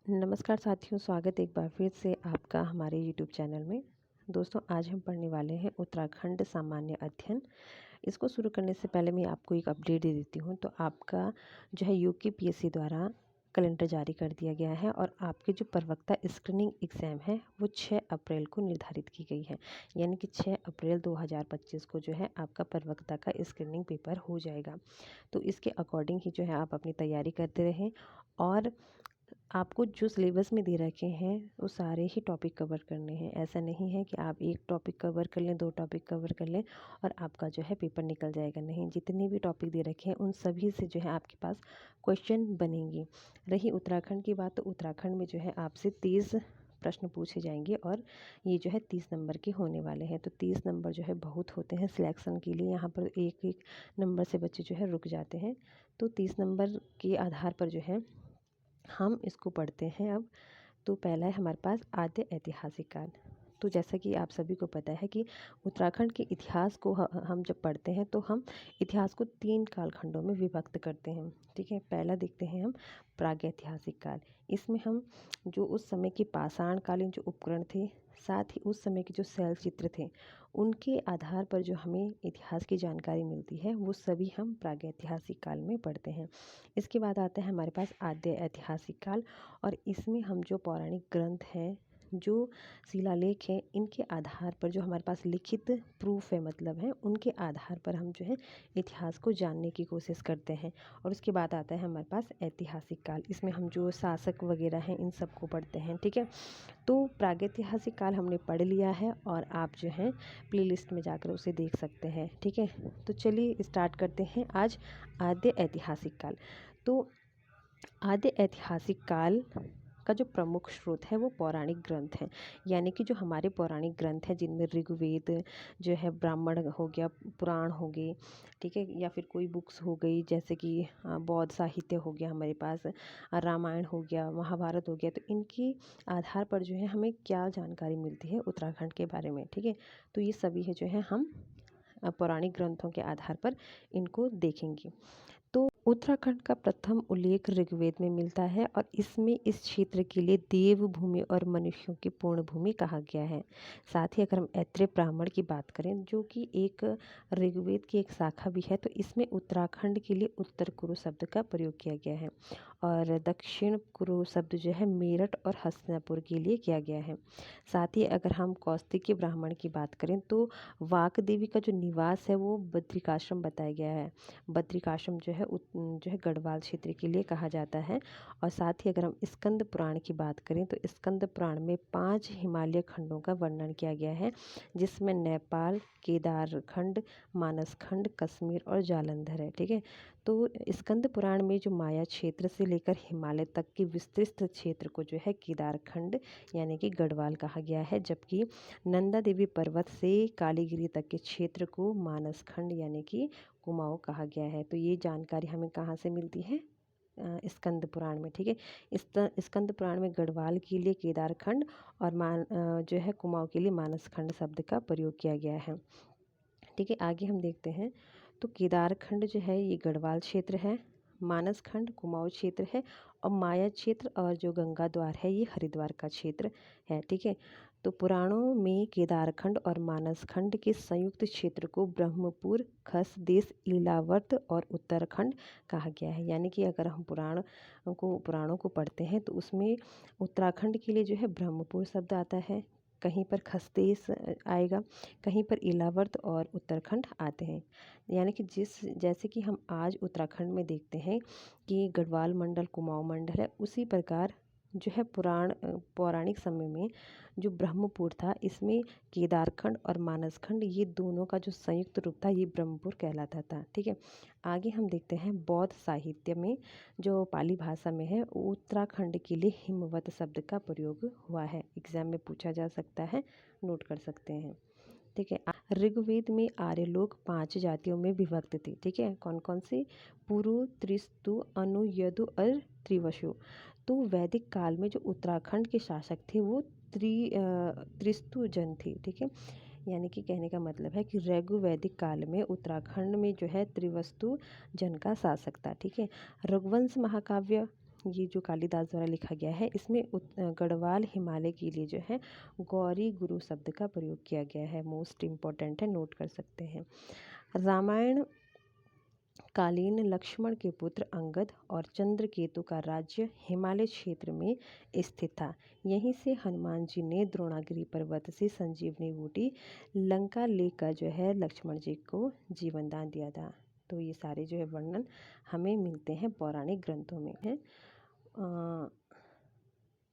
नमस्कार साथियों, स्वागत एक बार फिर से आपका हमारे यूट्यूब चैनल में। दोस्तों, आज हम पढ़ने वाले हैं उत्तराखंड सामान्य अध्ययन। इसको शुरू करने से पहले मैं आपको एक अपडेट दे देती हूँ। तो आपका जो है यूके पीएससी द्वारा कैलेंडर जारी कर दिया गया है और आपके जो प्रवक्ता स्क्रीनिंग एग्ज़ाम है वो 6 अप्रैल को निर्धारित की गई है। यानी कि 6 अप्रैल 2025 को जो है आपका प्रवक्ता का स्क्रीनिंग पेपर हो जाएगा। तो इसके अकॉर्डिंग ही जो है आप अपनी तैयारी करते रहें और आपको जो सिलेबस में दे रखे हैं वो सारे ही टॉपिक कवर करने हैं। ऐसा नहीं है कि आप एक टॉपिक कवर कर लें, 2 टॉपिक कवर कर लें और आपका जो है पेपर निकल जाएगा। नहीं, जितने भी टॉपिक दे रखे हैं उन सभी से जो है आपके पास क्वेश्चन बनेंगे। रही उत्तराखंड की बात, तो उत्तराखंड में जो है आपसे 30 प्रश्न पूछे जाएंगे और ये जो है 30 नंबर के होने वाले हैं। तो 30 नंबर जो है बहुत होते हैं सिलेक्शन के लिए। यहाँ पर एक एक नंबर से बच्चे जो है रुक जाते हैं। तो 30 नंबर के आधार पर जो है हम इसको पढ़ते हैं अब। तो पहला है हमारे पास आद्य ऐतिहासिक काल। तो जैसा कि आप सभी को पता है कि उत्तराखंड के इतिहास को हम जब पढ़ते हैं तो हम इतिहास को 3 कालखंडों में विभक्त करते हैं। ठीक है, पहला देखते हैं हम प्रागैतिहासिक काल। इसमें हम जो उस समय के पाषाणकालीन जो उपकरण थे, साथ ही उस समय के जो शैल चित्र थे, उनके आधार पर जो हमें इतिहास की जानकारी मिलती है वो सभी हम प्रागैतिहासिक काल में पढ़ते हैं। इसके बाद आता है हमारे पास आद्य ऐतिहासिक काल और इसमें हम जो पौराणिक ग्रंथ हैं, जो शिलालेख हैं, इनके आधार पर जो हमारे पास लिखित प्रूफ है, मतलब है, उनके आधार पर हम जो है इतिहास को जानने की कोशिश करते हैं। और उसके बाद आता है हमारे पास ऐतिहासिक काल। इसमें हम जो शासक वगैरह हैं इन सबको पढ़ते हैं। ठीक है, तो प्रागैतिहासिक काल हमने पढ़ लिया है और आप जो है प्लेलिस्ट में जाकर उसे देख सकते हैं। ठीक है, तो चलिए स्टार्ट करते हैं आज आद्य ऐतिहासिक काल। तो आद्य ऐतिहासिक काल का जो प्रमुख स्रोत है वो पौराणिक ग्रंथ हैं। यानी कि जो हमारे पौराणिक ग्रंथ हैं जिनमें ऋग्वेद जो है, ब्राह्मण हो गया, पुराण हो गए, ठीक है, या फिर कोई बुक्स हो गई जैसे कि बौद्ध साहित्य हो गया हमारे पास, रामायण हो गया, महाभारत हो गया। तो इनके आधार पर जो है हमें क्या जानकारी मिलती है उत्तराखंड के बारे में। ठीक है, तो ये सभी है जो है हम पौराणिक ग्रंथों के आधार पर इनको देखेंगे। तो उत्तराखंड का प्रथम उल्लेख ऋग्वेद में मिलता है और इसमें इस क्षेत्र के लिए देवभूमि और मनुष्यों की पूर्ण भूमि कहा गया है। साथ ही अगर हम ऐत्रेय ब्राह्मण की बात करें, जो कि एक ऋग्वेद की एक शाखा भी है, तो इसमें उत्तराखंड के लिए उत्तर कुरु शब्द का प्रयोग किया गया है और दक्षिण कुरु शब्द जो है मेरठ और हस्तिनापुर के लिए किया गया है। साथ ही अगर हम कौस्तिकी ब्राह्मण की बात करें तो वाक देवी का जो निवास है वो बद्रिकाश्रम बताया गया है। बद्रिकाश्रम जो है जो है गढ़वाल क्षेत्र के लिए कहा जाता है। और साथ ही अगर हम स्कंद पुराण की बात करें तो स्कंद पुराण में 5 हिमालय खंडों का वर्णन किया गया है, जिसमें नेपाल, केदारखंड, मानसखंड, कश्मीर और जालंधर है। ठीक है, तो स्कंद पुराण में जो माया क्षेत्र से लेकर हिमालय तक के विस्तृत क्षेत्र को जो है केदारखंड यानी कि गढ़वाल कहा गया है, जबकि नंदा देवी पर्वत से कालीगिरी तक के क्षेत्र को मानसखंड यानी कि कुमाऊँ कहा गया है। तो ये जानकारी हमें कहाँ से मिलती है? स्कंद पुराण में। ठीक है, स्कंद पुराण में गढ़वाल के लिए केदारखंड और जो है कुमाऊँ के लिए मानसखंड शब्द का प्रयोग किया गया है। ठीक है, आगे हम देखते हैं। तो केदारखंड जो है ये गढ़वाल क्षेत्र है, मानसखंड कुमाऊँ क्षेत्र है और माया क्षेत्र और जो गंगा द्वार है ये हरिद्वार का क्षेत्र है। ठीक है, तो पुराणों में केदारखंड और मानसखंड के संयुक्त क्षेत्र को ब्रह्मपुर, खसदेश, लीलावर्त और उत्तराखंड कहा गया है। यानी कि अगर हम पुराणों को पढ़ते हैं तो उसमें उत्तराखंड के लिए जो है ब्रह्मपुर शब्द आता है, कहीं पर खसदेश आएगा, कहीं पर इलावर्त और उत्तराखंड आते हैं। यानी कि जैसे कि हम आज उत्तराखंड में देखते हैं कि गढ़वाल मंडल, कुमाऊँ मंडल है, उसी प्रकार जो है पौराणिक समय में जो ब्रह्मपुर था, इसमें केदारखंड और मानसखंड ये दोनों का जो संयुक्त रूप था ये ब्रह्मपुर कहलाता था। ठीक है, आगे हम देखते हैं बौद्ध साहित्य में जो पाली भाषा में है, उत्तराखंड के लिए हिमवत शब्द का प्रयोग हुआ है। एग्जाम में पूछा जा सकता है, नोट कर सकते हैं। ठीक है, ऋग्वेद में आर्य लोग 5 जातियों में विभक्त थे। ठीक है, कौन कौन से? पुरु, त्रिस्तु, अनु, यदु और त्रिवसु। तो वैदिक काल में जो उत्तराखंड के शासक थे वो त्रिस्तु जन थे। ठीक है, यानी कि कहने का मतलब है कि वैदिक काल में उत्तराखंड में जो है त्रिवस्तु जन का शासक था। ठीक है, रघुवंश महाकाव्य ये जो कालिदास द्वारा लिखा गया है, इसमें गढ़वाल हिमालय के लिए जो है गौरी गुरु शब्द का प्रयोग किया गया है। मोस्ट इम्पॉर्टेंट है, नोट कर सकते हैं। रामायण कालीन लक्ष्मण के पुत्र अंगद और चंद्रकेतु का राज्य हिमालय क्षेत्र में स्थित था। यहीं से हनुमान जी ने द्रोणागिरी पर्वत से संजीवनी बूटी लंका लेकर जो है लक्ष्मण जी को जीवन दान दिया था। तो ये सारे जो है वर्णन हमें मिलते हैं पौराणिक ग्रंथों में है।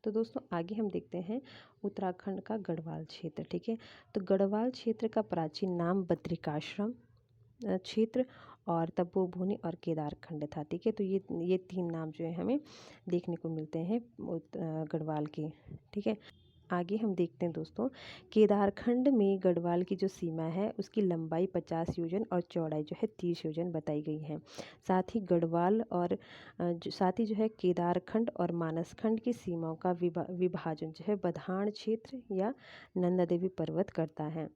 तो दोस्तों आगे हम देखते हैं उत्तराखंड का गढ़वाल क्षेत्र। ठीक है, तो गढ़वाल क्षेत्र का प्राचीन नाम बद्रिकाश्रम क्षेत्र और तपोभूमि और केदारखंड था। ठीक है, तो ये तीन नाम जो है हमें देखने को मिलते हैं गढ़वाल के। ठीक है, आगे हम देखते हैं दोस्तों, केदारखंड में गढ़वाल की जो सीमा है उसकी लंबाई 50 योजन और चौड़ाई जो है 30 योजन बताई गई है। साथ ही गढ़वाल और साथ ही जो है केदारखंड और मानसखंड की सीमाओं का विभाजन जो है बधान क्षेत्र या नंदा देवी पर्वत करता है।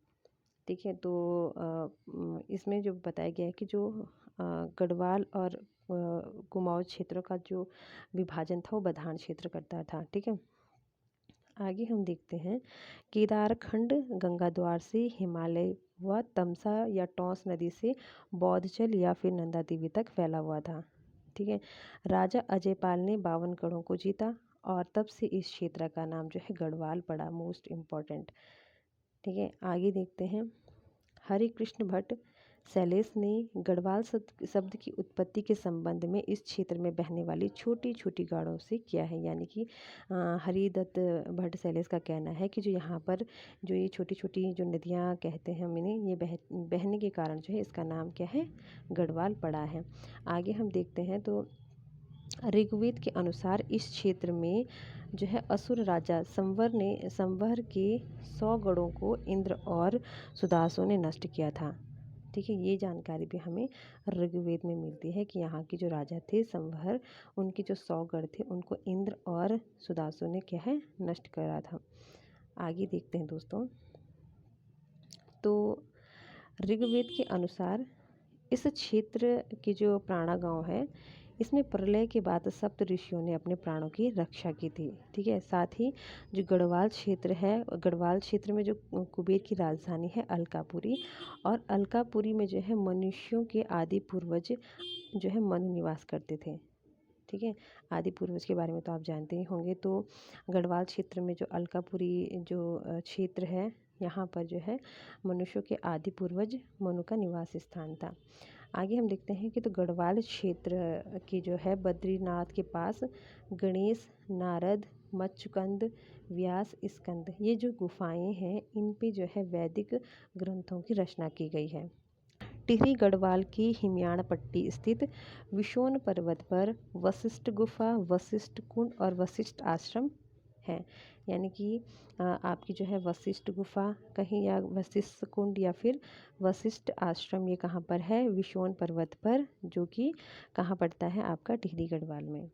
ठीक है, तो इसमें जो बताया गया है कि जो गढ़वाल और कुमाऊं क्षेत्रों का जो विभाजन था वो बधान क्षेत्र करता था। ठीक है, आगे हम देखते हैं, केदारखंड गंगा द्वार से हिमालय व तमसा या टॉस नदी से बौद्धचल या फिर नंदा देवी तक फैला हुआ था। ठीक है, राजा अजयपाल ने 52 गढ़ों को जीता और तब से इस क्षेत्र का नाम जो है गढ़वाल पड़ा। Most important. ठीक है, आगे देखते हैं, हरे कृष्ण भट्ट शैलेश ने गढ़वाल शब्द की उत्पत्ति के संबंध में इस क्षेत्र में बहने वाली छोटी छोटी गाड़ों से किया है। यानी कि हरिदत्त भट्ट शैलेश का कहना है कि जो यहाँ पर जो ये छोटी छोटी जो नदियाँ कहते हैं हम इन्हें, ये बहने के कारण जो है इसका नाम क्या है, गढ़वाल पड़ा है। आगे हम देखते हैं, तो ऋग्वेद के अनुसार इस क्षेत्र में जो है असुर राजा संवर के 100 गढ़ों को इंद्र और सुदासों ने नष्ट किया था। ठीक है, ये जानकारी भी हमें ऋग्वेद में मिलती है कि यहाँ के जो राजा थे संवर, उनके जो 100 गढ़ थे उनको इंद्र और सुदासों ने क्या है, नष्ट करा था। आगे देखते हैं दोस्तों, तो ऋग्वेद के अनुसार इस क्षेत्र की जो प्राणा गांव है, इसमें प्रलय के बाद सप्त ऋषियों ने अपने प्राणों की रक्षा की थी। ठीक है, साथ ही जो गढ़वाल क्षेत्र है, गढ़वाल क्षेत्र में जो कुबेर की राजधानी है अलकापुरी, और अलकापुरी में जो है मनुष्यों के आदि पूर्वज जो है मनु निवास करते थे। ठीक है, आदि पूर्वज के बारे में तो आप जानते ही होंगे। तो गढ़वाल क्षेत्र में जो अलकापुरी जो क्षेत्र है, यहाँ पर जो है मनुष्यों के आदि पूर्वज मनु का निवास स्थान था। आगे हम देखते हैं कि तो गढ़वाल क्षेत्र की जो है बद्रीनाथ के पास गणेश, नारद, मच्छकुंद, व्यास, स्कंद, ये जो गुफाएं हैं इन पे जो है वैदिक ग्रंथों की रचना की गई है। टिहरी गढ़वाल की हिमयाण पट्टी स्थित विशोन पर्वत पर वशिष्ठ गुफा, वशिष्ठ कुंड और वशिष्ठ आश्रम है। यानी कि आपकी जो है वशिष्ठ गुफा कहीं या वशिष्ठ कुंड या फिर वशिष्ठ आश्रम, ये कहाँ पर है, विशोन पर्वत पर, जो कि कहाँ पड़ता है, आपका टिहरी गढ़वाल में।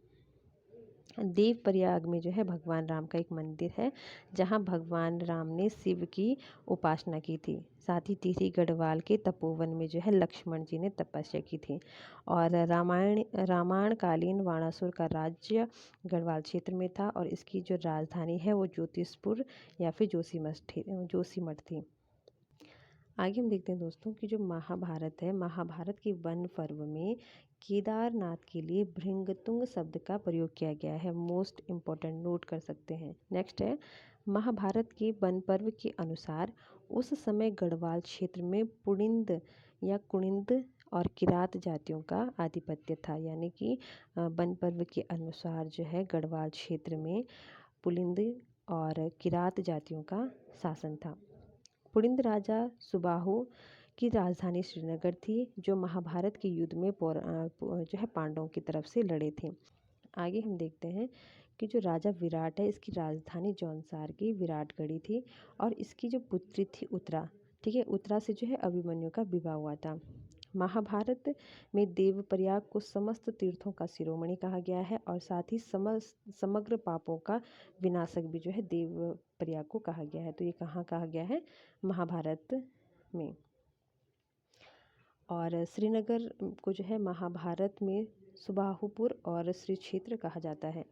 देव प्रयाग में जो है भगवान राम का एक मंदिर है, जहाँ भगवान राम ने शिव की उपासना की थी। साथ ही टिहरी गढ़वाल के तपोवन में जो है लक्ष्मण जी ने तपस्या की थी। और रामायण कालीन वाणासुर का राज्य गढ़वाल क्षेत्र में था और इसकी जो राजधानी है वो ज्योतिषपुर या फिर जोशीमठ थी। आगे हम देखते हैं दोस्तों कि जो महाभारत है, महाभारत के वन पर्व में केदारनाथ के लिए भृंगतुंग शब्द का प्रयोग किया गया है। मोस्ट इम्पॉर्टेंट, नोट कर सकते हैं। नेक्स्ट है, महाभारत के वन पर्व के अनुसार उस समय गढ़वाल क्षेत्र में पुणिंद या कुणिंद और किरात जातियों का आधिपत्य था। यानी कि वन पर्व के अनुसार जो है गढ़वाल क्षेत्र में पुलिंद और किरात जातियों का शासन था। पुलिंद राजा सुबाहु की राजधानी श्रीनगर थी, जो महाभारत के युद्ध में जो है पांडवों की तरफ से लड़े थे। आगे हम देखते हैं कि जो राजा विराट है, इसकी राजधानी जौनसार की विराटगढ़ी थी और इसकी जो पुत्री थी उत्तरा। ठीक है, उत्तरा से जो है अभिमन्यु का विवाह हुआ था। महाभारत में देवप्रयाग को समस्त तीर्थों का शिरोमणि कहा गया है और साथ ही समग्र पापों का विनाशक भी जो है देवप्रयाग को कहा गया है। तो ये कहाँ कहा गया है, महाभारत में। और श्रीनगर को जो है महाभारत में सुबाहुपुर और श्री क्षेत्र कहा जाता है।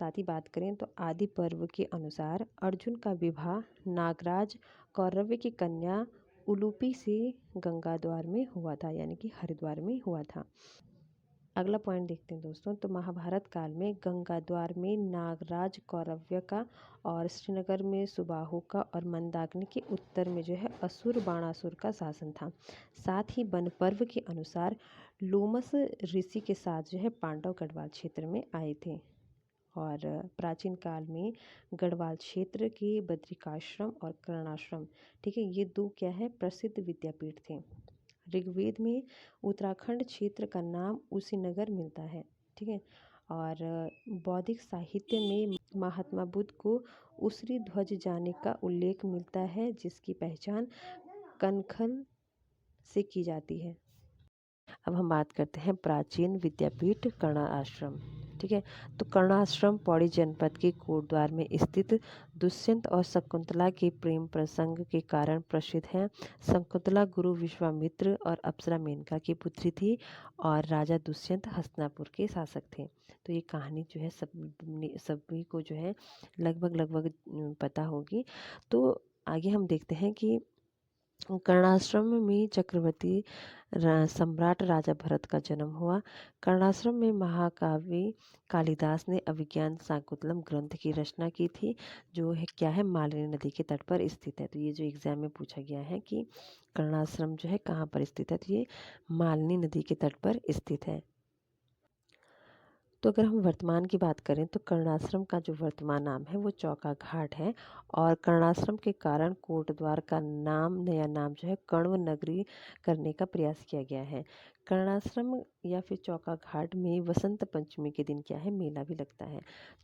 साथ ही बात करें तो आदि पर्व के अनुसार अर्जुन का विवाह नागराज कौरव की कन्या उलूपी से गंगा द्वार में हुआ था, यानी कि हरिद्वार में हुआ था। अगला पॉइंट देखते हैं दोस्तों, तो महाभारत काल में गंगा द्वार में नागराज कौरव्य का और श्रीनगर में सुबाहु का और मंदाकिनी के उत्तर में जो है असुर बाणासुर का शासन था। साथ ही वन पर्व के अनुसार लोमस ऋषि के साथ जो है पांडव गढ़वाल क्षेत्र में आए थे। और प्राचीन काल में गढ़वाल क्षेत्र के बद्रिकाश्रम और कर्णाश्रम, ठीक है, ये दो क्या है प्रसिद्ध विद्यापीठ थे। ऋग्वेद में उत्तराखंड क्षेत्र का नाम उसी नगर मिलता है, ठीक है। और बौद्धिक साहित्य में महात्मा बुद्ध को उसरी ध्वज जाने का उल्लेख मिलता है, जिसकी पहचान कनखल से की जाती है। अब हम बात करते हैं प्राचीन विद्यापीठ कर्ण आश्रम, ठीक है। तो कर्ण आश्रम पौड़ी जनपद के कोटद्वार में स्थित दुष्यंत और शकुंतला के प्रेम प्रसंग के कारण प्रसिद्ध है। शकुंतला गुरु विश्वामित्र और अप्सरा मेनका की पुत्री थी और राजा दुष्यंत हस्तिनापुर के शासक थे। तो ये कहानी जो है सभी को जो है लगभग पता होगी। तो आगे हम देखते हैं कि कर्णाश्रम में चक्रवर्ती सम्राट राजा भरत का जन्म हुआ। कर्णाश्रम में महाकाव्य कालिदास ने अभिज्ञान शाकुंतलम ग्रंथ की रचना की थी, जो है क्या है मालिनी नदी के तट पर स्थित है। तो ये जो एग्जाम में पूछा गया है कि कर्णाश्रम जो है कहाँ पर स्थित है, तो ये मालिनी नदी के तट पर स्थित है। तो अगर हम वर्तमान की बात करें तो कर्णाश्रम का जो वर्तमान नाम है वो चौका घाट है और कर्णाश्रम के कारण कोटद्वार का नया नाम जो है कण्व नगरी करने का प्रयास किया गया है। कर्णाश्रम या फिर चौका घाट में वसंत पंचमी के दिन क्या है मेला भी लगता है।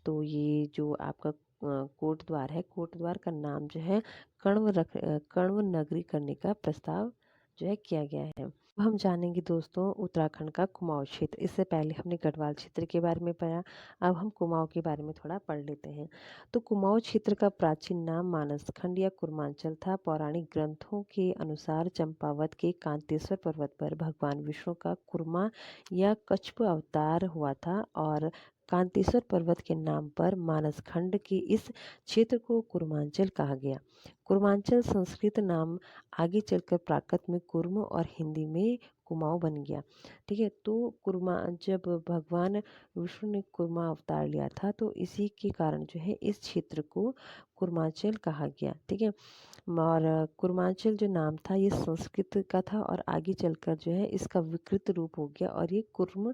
तो ये जो आपका कोटद्वार है, कोटद्वार का नाम जो है कण्व नगरी करने का प्रस्ताव जो है किया गया है। हम जानेंगे दोस्तों उत्तराखंड का कुमाऊं क्षेत्र। इससे पहले हमने गढ़वाल क्षेत्र के बारे में पढ़ा, अब हम कुमाऊं के बारे में थोड़ा पढ़ लेते हैं। तो कुमाऊं क्षेत्र का प्राचीन नाम मानसखंड या कुर्मांचल था। पौराणिक ग्रंथों के अनुसार चंपावत के कांतेश्वर पर्वत पर भगवान विष्णु का कुर्मा या कच्छप अवतार हुआ था और कांतेश्वर पर्वत के नाम पर मानसखंड के इस क्षेत्र को कुर्मांचल कहा गया। कुर्मांचल संस्कृत नाम आगे चलकर प्राकृत में कुर्म और हिंदी में कुमाऊं बन गया, ठीक है। तो कुर्मा जब भगवान विष्णु ने कुर्मा अवतार लिया था तो इसी के कारण जो है इस क्षेत्र को कुर्मांचल कहा गया, ठीक है। और कुर्मांचल जो नाम था ये संस्कृत का था और आगे चलकर जो है इसका विकृत रूप हो गया और ये कुर्म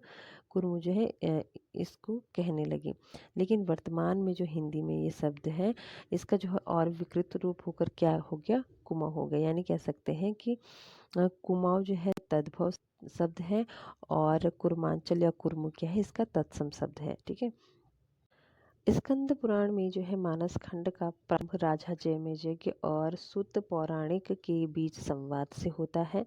जो है इसको कहने लगे। लेकिन वर्तमान में जो हिंदी में ये शब्द है इसका जो है और विकृत रूप होकर क्या हो गया कुमाऊं हो गया। यानी कह सकते हैं कि कुमाऊं जो है तद्भव शब्द है और कुर्मांचल या कुर्म क्या है इसका तत्सम शब्द है, ठीक है। स्कंद पुराण में जो है मानस खंड का प्रारंभ राजा जयमेजय और सूत पौराणिक के बीच संवाद से होता है।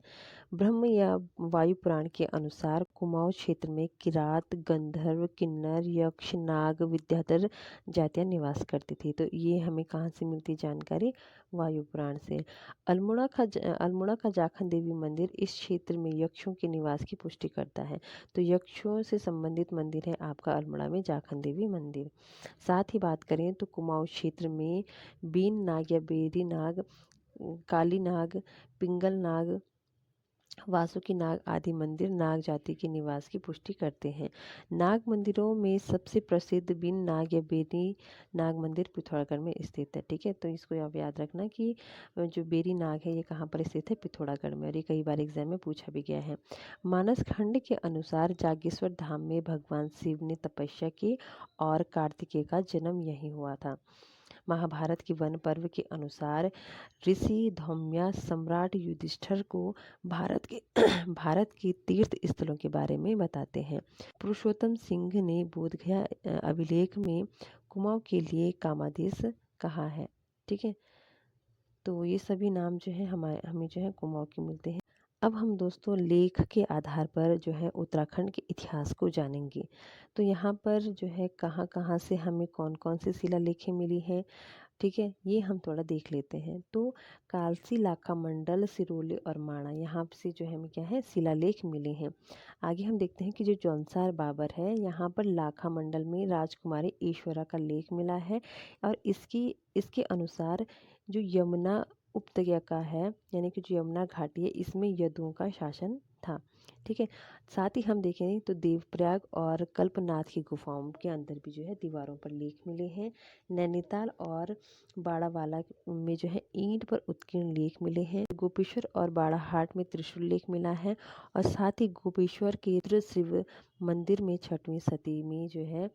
ब्रह्म या वायु पुराण के अनुसार कुमाऊं क्षेत्र में किरात गंधर्व किन्नर यक्ष नाग विद्याधर जातियां निवास करती थी। तो ये हमें कहाँ से मिलती जानकारी, वायु पुराण से। अल्मोड़ा का जाखन देवी मंदिर इस क्षेत्र में यक्षों के निवास की पुष्टि करता है। तो यक्षों से संबंधित मंदिर है आपका अल्मोड़ा में जाखन देवी मंदिर। साथ ही बात करें तो कुमाऊं क्षेत्र में बीन नाग या बेरी नाग, काली नाग, पिंगल नाग, वासुकी नाग आदि मंदिर नाग जाति के निवास की पुष्टि करते हैं। नाग मंदिरों में सबसे प्रसिद्ध बिन नाग या बेरी नाग मंदिर पिथौरागढ़ में स्थित है, ठीक है। तो इसको आप याद रखना कि जो बेरी नाग है ये कहाँ पर स्थित है, पिथौरागढ़ में, और ये कई बार एग्जाम में पूछा भी गया है। मानस खंड के अनुसार जागेश्वर धाम में भगवान शिव ने तपस्या की और कार्तिकेय का जन्म यहीं हुआ था। महाभारत के वन पर्व के अनुसार ऋषि धौम्या सम्राट युधिष्ठिर को भारत के भारत के तीर्थ स्थलों के बारे में बताते हैं। पुरुषोत्तम सिंह ने बोधगया अभिलेख में कुमाऊं के लिए कामादेश कहा है, ठीक है। तो ये सभी नाम जो है हमें जो है कुमाऊं के मिलते हैं। अब हम दोस्तों लेख के आधार पर जो है उत्तराखंड के इतिहास को जानेंगे। तो यहाँ पर जो है कहाँ कहाँ से हमें कौन कौन सी शिलालेखें मिली हैं, ठीक है, ये हम थोड़ा देख लेते हैं। तो कालसी, लाखा मंडल, सिरोली और माणा, यहाँ से जो है हमें क्या है शिलालेख मिले हैं। आगे हम देखते हैं कि जो जौनसार बाबर है, यहाँ पर लाखा मंडल में राजकुमारी ईश्वरा का लेख मिला है। और इसके अनुसार जो यमुना उपत्यका है, यानी कि जो यमुना घाटी है, इसमें यदुओं का शासन था। ठीक है, साथ ही हम देखें तो देवप्रयाग और कल्पनाथ की गुफाओं के अंदर भी जो है दीवारों पर लेख मिले हैं। नैनीताल और बाड़ावाला में जो है ईंट पर उत्कीर्ण लेख मिले हैं। गोपेश्वर और बाड़ाहाट में त्रिशूल लेख मिला है। और साथ ही गोपेश्वर के शिव मंदिर में छठवीं सदी में जो है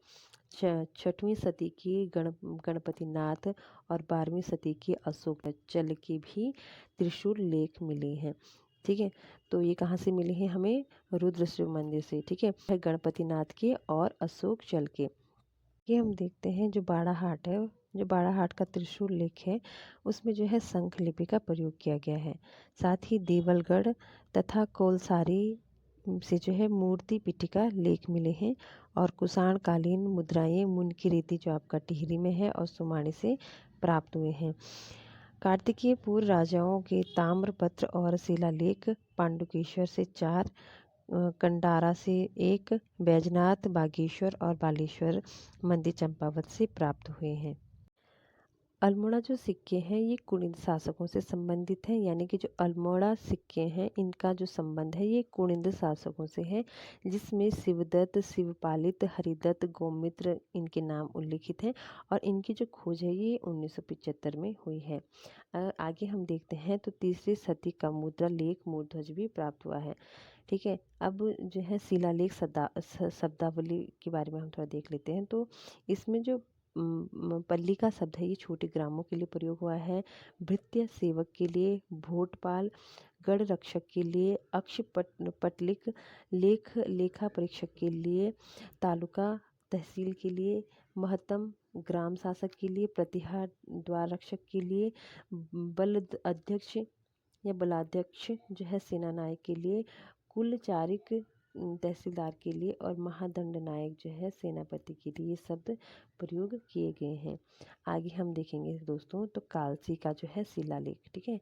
छठवीं सदी की गणपतिनाथ और 12वीं सदी की अशोक चल के भी त्रिशूल लेख मिले हैं। ठीक है, तो ये कहाँ से मिले हैं हमें? रुद्र शिव मंदिर से। ठीक है, गणपतिनाथ के और अशोक चल के। ये हम देखते हैं जो बाड़ाहाट है, जो बाड़ाहाट का त्रिशूल लेख है, उसमें जो है शंख लिपि का प्रयोग किया गया है। साथ ही देवलगढ़ तथा कोलसारी से जो है मूर्ति पिटिका लेख मिले हैं। और कुषाण कालीन मुद्राएं मुनकीरेती जो आपका टिहरी में है और सुमाणी से प्राप्त हुए हैं। कार्तिकीय पूर्व राजाओं के ताम्रपत्र और शिलालेख पांडुकेश्वर से 4, कंडारा से 1, बैजनाथ, बागेश्वर और बालेश्वर मंदिर चंपावत से प्राप्त हुए हैं। अल्मोड़ा जो सिक्के हैं ये कुणिद शासकों से संबंधित हैं, यानी कि जो अल्मोड़ा सिक्के हैं इनका जो संबंध है ये कुणिद शासकों से है, जिसमें शिवदत्त, शिवपालित, हरिदत्त, गोमित्र इनके नाम उल्लिखित हैं। और इनकी जो खोज है ये 1975 में हुई है। आगे हम देखते हैं तो तीसरी सदी का मुद्रा लेख मूर्ध्वज भी प्राप्त हुआ है। ठीक है, अब जो है शिलालेख शब्दावली के बारे में हम थोड़ा देख लेते हैं। तो इसमें जो पल्ली का शब्द है ये छोटे ग्रामों के लिए प्रयोग हुआ है। भृत्य सेवक के लिए, भोटपाल, गढ़ रक्षक के लिए, अक्ष पटलिक, लेखा परीक्षक के लिए, तालुका तहसील के लिए, महत्तम ग्राम शासक के लिए, प्रतिहार द्वार रक्षक के लिए, बल अध्यक्ष या बलाध्यक्ष जो है सेना नायक के लिए, कुल चारिक तहसीलदार के लिए, और महादंड नायक जो है सेनापति के लिए ये शब्द प्रयोग किए गए हैं। आगे हम देखेंगे दोस्तों तो कालसी का जो है शिलालेख। ठीक है,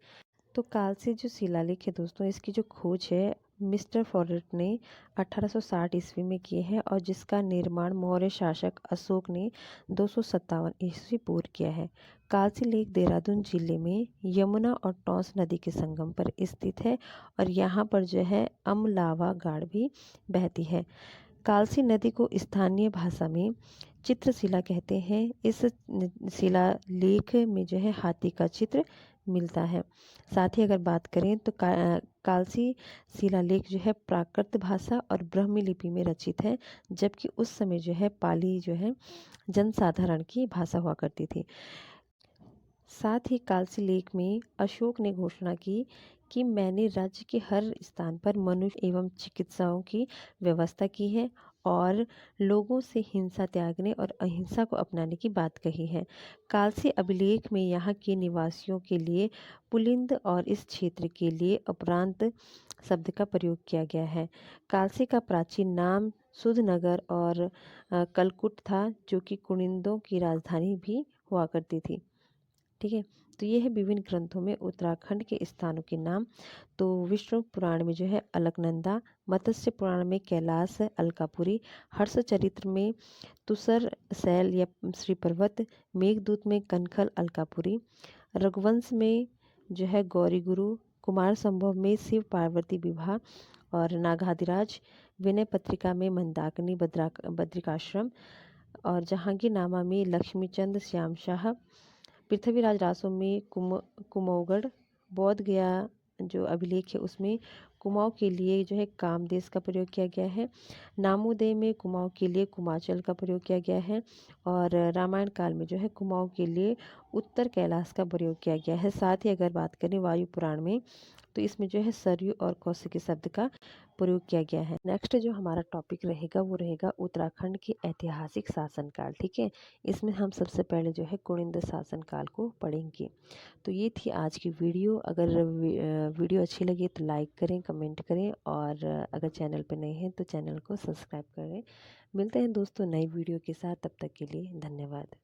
तो कालसी जो शिलालेख है दोस्तों, इसकी जो खोज है मिस्टर फॉरेट ने 1860 ईस्वी में की है, और जिसका निर्माण मौर्य शासक अशोक ने 257 ईस्वी पूर्व किया है। कालसी लेक देहरादून जिले में यमुना और टॉन्स नदी के संगम पर स्थित है, और यहाँ पर जो है अमलावा गाड़ भी बहती है। कालसी नदी को स्थानीय भाषा में चित्रशिला कहते हैं। इस शिलालेख में जो है हाथी का चित्र मिलता है। साथ ही अगर बात करें तो कालसी शिलालेख जो है प्राकृत भाषा और ब्राह्मी लिपि में रचित है, जबकि उस समय जो है पाली जो है जनसाधारण की भाषा हुआ करती थी। साथ ही कालसी लेख में अशोक ने घोषणा की कि मैंने राज्य के हर स्थान पर मनुष्य एवं चिकित्साओं की व्यवस्था की है, और लोगों से हिंसा त्यागने और अहिंसा को अपनाने की बात कही है। कालसी अभिलेख में यहाँ के निवासियों के लिए पुलिंद और इस क्षेत्र के लिए अपरांत शब्द का प्रयोग किया गया है। कालसी का प्राचीन नाम सुधनगर और कलकुट था, जो कि कुनिंदों की राजधानी भी हुआ करती थी। ठीक है, तो ये है विभिन्न ग्रंथों में उत्तराखंड के स्थानों के नाम। तो विष्णु पुराण में जो है अलकनंदा, मत्स्य पुराण में कैलाश अलकापुरी, हर्ष चरित्र में तुसर शैल या श्री पर्वत, मेघदूत में कनखल अलकापुरी, रघुवंश में जो है गौरी गुरु, कुमार संभव में शिव पार्वती विवाह, और नागाधिराज विनय पत्रिका में मंदाकिनी बद्रिकाश्रम, और जहांगीरनामा में लक्ष्मीचंद श्याम शाह, पृथ्वीराज रासो में कुमाऊगढ़, बोध गया जो अभिलेख है उसमें कुमाऊं के लिए जो है कामदेश का प्रयोग किया गया है। नामोदय में कुमाऊं के लिए कुमाचल का प्रयोग किया गया है, और रामायण काल में जो है कुमाऊं के लिए उत्तर कैलाश का प्रयोग किया गया है। साथ ही अगर बात करें वायु पुराण में, तो इसमें जो है सरयू और कौशिकी शब्द का प्रयोग किया गया है। नेक्स्ट जो हमारा टॉपिक रहेगा वो रहेगा उत्तराखंड के ऐतिहासिक शासनकाल। ठीक है, इसमें हम सबसे पहले जो है कुनिंद शासनकाल को पढ़ेंगे। तो ये थी आज की वीडियो। अगर वीडियो अच्छी लगी तो लाइक करें, कमेंट करें, और अगर चैनल पर नए हैं तो चैनल को सब्सक्राइब करें। मिलते हैं दोस्तों नई वीडियो के साथ, तब तक के लिए धन्यवाद।